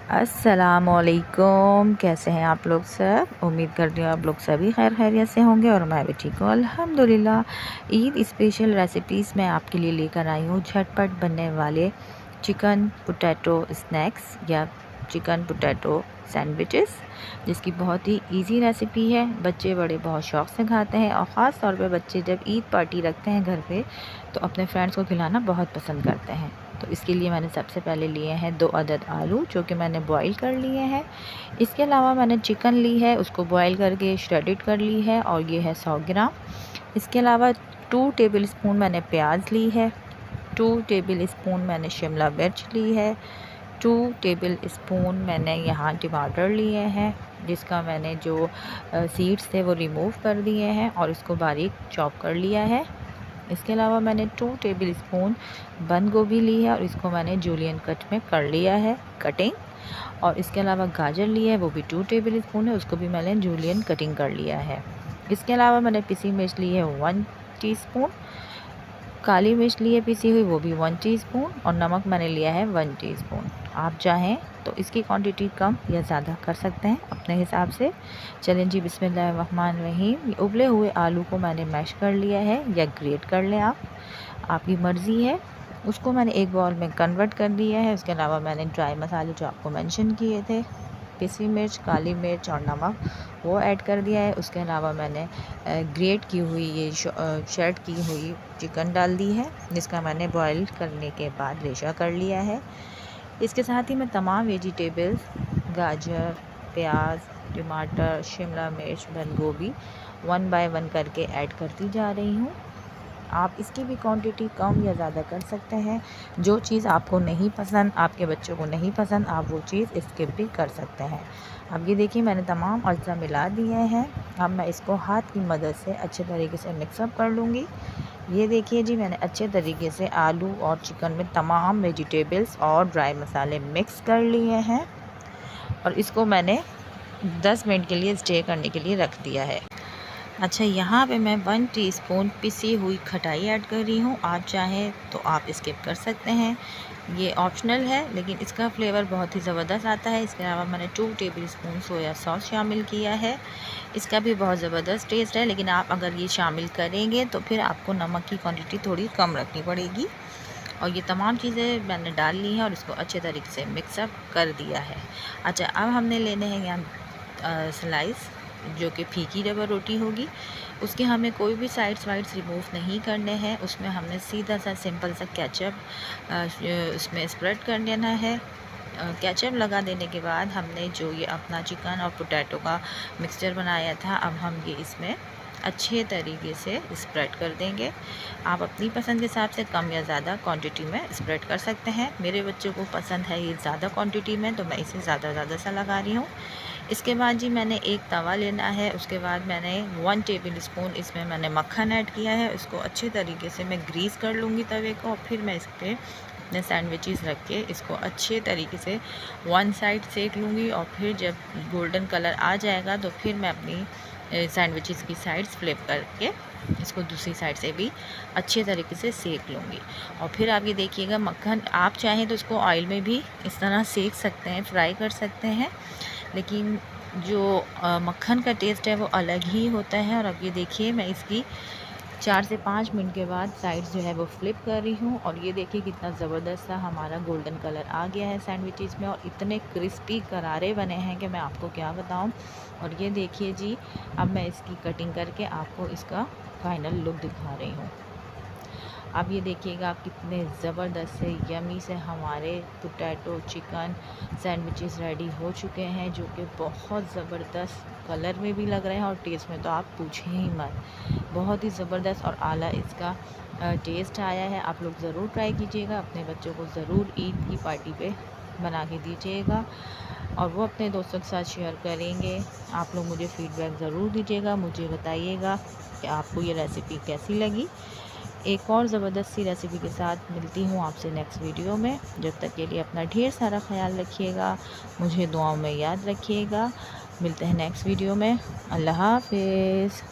अस्सलामुअलैकुम, कैसे हैं आप लोग सब। उम्मीद करती हूँ आप लोग सभी खैर खैरियत से होंगे और मैं भी ठीक हूँ अल्हम्दुलिल्लाह। ईद स्पेशल रेसिपीज़ मैं आपके लिए लेकर आई हूँ झटपट बनने वाले चिकन पोटैटो स्नैक्स या चिकन पोटैटो सैंडविचेस, जिसकी बहुत ही इजी रेसिपी है। बच्चे बड़े बहुत शौक़ से खाते हैं और ख़ास तौर पे बच्चे जब ईद पार्टी रखते हैं घर पे तो अपने फ्रेंड्स को खिलाना बहुत पसंद करते हैं। तो इसके लिए मैंने सबसे पहले लिए हैं 2 अदद आलू, जो कि मैंने बॉईल कर लिए हैं। इसके अलावा मैंने चिकन ली है, उसको बॉईल करके श्रेडिड कर ली है और ये है 100 ग्राम। इसके अलावा 2 टेबल स्पून मैंने प्याज ली है, 2 टेबल स्पून मैंने शिमला मिर्च ली है, 2 टेबल स्पून मैंने यहाँ टमाटर लिए हैं, जिसका मैंने जो सीड्स थे वो रिमूव कर दिए हैं और इसको बारीक चॉप कर लिया है। इसके अलावा मैंने 2 टेबल स्पून बंद गोभी ली है और इसको मैंने जूलियन कट में कर लिया है कटिंग। और इसके अलावा गाजर ली है, वो भी 2 टेबल स्पून है, उसको भी मैंने जूलियन कटिंग कर लिया है। इसके अलावा मैंने पिसी मिर्च ली है 1 टीस्पून, काली मिर्च ली है पिसी हुई, वो भी 1 टीस्पून और नमक मैंने लिया है 1 टीस्पून। आप चाहें तो इसकी क्वांटिटी कम या ज़्यादा कर सकते हैं अपने हिसाब से। चलें जी, बिस्मिल्लाहिर्रहमानिर्रहीम। उबले हुए आलू को मैंने मैश कर लिया है या ग्रेट कर लें आप, आपकी मर्ज़ी है। उसको मैंने एक बाउल में कन्वर्ट कर दिया है। उसके अलावा मैंने ड्राई मसाले जो आपको मेंशन किए थे, पिसी मिर्च, काली मिर्च और नमक, वो ऐड कर दिया है। उसके अलावा मैंने ग्रेट की हुई ये शर्ट की हुई चिकन डाल दी है, जिसका मैंने बॉईल करने के बाद रेशा कर लिया है। इसके साथ ही मैं तमाम वेजिटेबल्स गाजर, प्याज, टमाटर, शिमला मिर्च, बंद गोभी 1 बाय 1 करके ऐड करती जा रही हूँ। आप इसकी भी क्वांटिटी कम या ज़्यादा कर सकते हैं। जो चीज़ आपको नहीं पसंद, आपके बच्चों को नहीं पसंद, आप वो चीज़ स्किप भी कर सकते हैं। अब ये देखिए मैंने तमाम अज्जा मिला दिए हैं। अब मैं इसको हाथ की मदद से अच्छे तरीके से मिक्सअप कर लूँगी। ये देखिए जी, मैंने अच्छे तरीके से आलू और चिकन में तमाम वेजिटेबल्स और ड्राई मसाले मिक्स कर लिए हैं और इसको मैंने 10 मिनट के लिए स्टे करने के लिए रख दिया है। अच्छा, यहाँ पे मैं 1 टीस्पून पिसी हुई खटाई ऐड कर रही हूँ। आप चाहें तो आप स्किप कर सकते हैं, ये ऑप्शनल है, लेकिन इसका फ्लेवर बहुत ही ज़बरदस्त आता है। इसके अलावा मैंने 2 टेबल स्पून सोया सॉस शामिल किया है, इसका भी बहुत ज़बरदस्त टेस्ट है। लेकिन आप अगर ये शामिल करेंगे तो फिर आपको नमक की क्वांटिटी थोड़ी कम रखनी पड़ेगी। और ये तमाम चीज़ें मैंने डाल ली हैं और इसको अच्छे तरीके से मिक्सअप कर दिया है। अच्छा, अब हमने लेने हैं यहाँ स्लाइस, जो कि फीकी रवा रोटी होगी। उसके हमें कोई भी साइड्स वाइड्स रिमूव नहीं करने हैं। उसमें हमने सीधा सा सिंपल सा केचप उसमें स्प्रेड कर लेना है। केचप लगा देने के बाद हमने जो ये अपना चिकन और पोटैटो का मिक्सचर बनाया था, अब हम ये इसमें अच्छे तरीके से स्प्रेड कर देंगे। आप अपनी पसंद के हिसाब से कम या ज़्यादा क्वांटिटी में स्प्रेड कर सकते हैं। मेरे बच्चों को पसंद है ये ज़्यादा क्वांटिटी में, तो मैं इसे ज़्यादा सा लगा रही हूँ। इसके बाद जी मैंने एक तवा लेना है। उसके बाद मैंने 1 टेबल स्पून इसमें मैंने मक्खन ऐड किया है। इसको अच्छे तरीके से मैं ग्रीस कर लूँगी तवे को और फिर मैं इस पर अपने सैंडविचेस रख के इसको अच्छे तरीके से 1 साइड सेक लूँगी और फिर जब गोल्डन कलर आ जाएगा तो फिर मैं अपनी सैंडविचेस की साइड्स फ्लिप करके इसको दूसरी साइड से भी अच्छे तरीके से सेक लूँगी। और फिर आप ये देखिएगा, मक्खन आप चाहें तो इसको ऑयल में भी इस तरह सेक सकते हैं, फ्राई कर सकते हैं, लेकिन जो मक्खन का टेस्ट है वो अलग ही होता है। और अब ये देखिए मैं इसकी 4 से 5 मिनट के बाद साइड्स जो है वो फ्लिप कर रही हूँ और ये देखिए कितना ज़बरदस्त सा हमारा गोल्डन कलर आ गया है सैंडविचेस में और इतने क्रिस्पी करारे बने हैं कि मैं आपको क्या बताऊँ। और ये देखिए जी, अब मैं इसकी कटिंग करके आपको इसका फाइनल लुक दिखा रही हूँ। अब ये देखिएगा आप कितने ज़बरदस्त से यमी से हमारे पोटैटो चिकन सैंडविचेस रेडी हो चुके हैं, जो कि बहुत ज़बरदस्त कलर में भी लग रहे हैं और टेस्ट में तो आप पूछें ही मत। बहुत ही ज़बरदस्त और आला इसका टेस्ट आया है। आप लोग ज़रूर ट्राई कीजिएगा, अपने बच्चों को ज़रूर ईद की पार्टी पे बना के दीजिएगा और वो अपने दोस्तों के साथ शेयर करेंगे। आप लोग मुझे फ़ीडबैक ज़रूर दीजिएगा, मुझे बताइएगा कि आपको ये रेसिपी कैसी लगी। एक और ज़बरदस्त सी रेसिपी के साथ मिलती हूँ आपसे नेक्स्ट वीडियो में। जब तक के लिए अपना ढेर सारा ख्याल रखिएगा, मुझे दुआओं में याद रखिएगा। मिलते हैं नेक्स्ट वीडियो में। अल्लाह हाफ़िज़।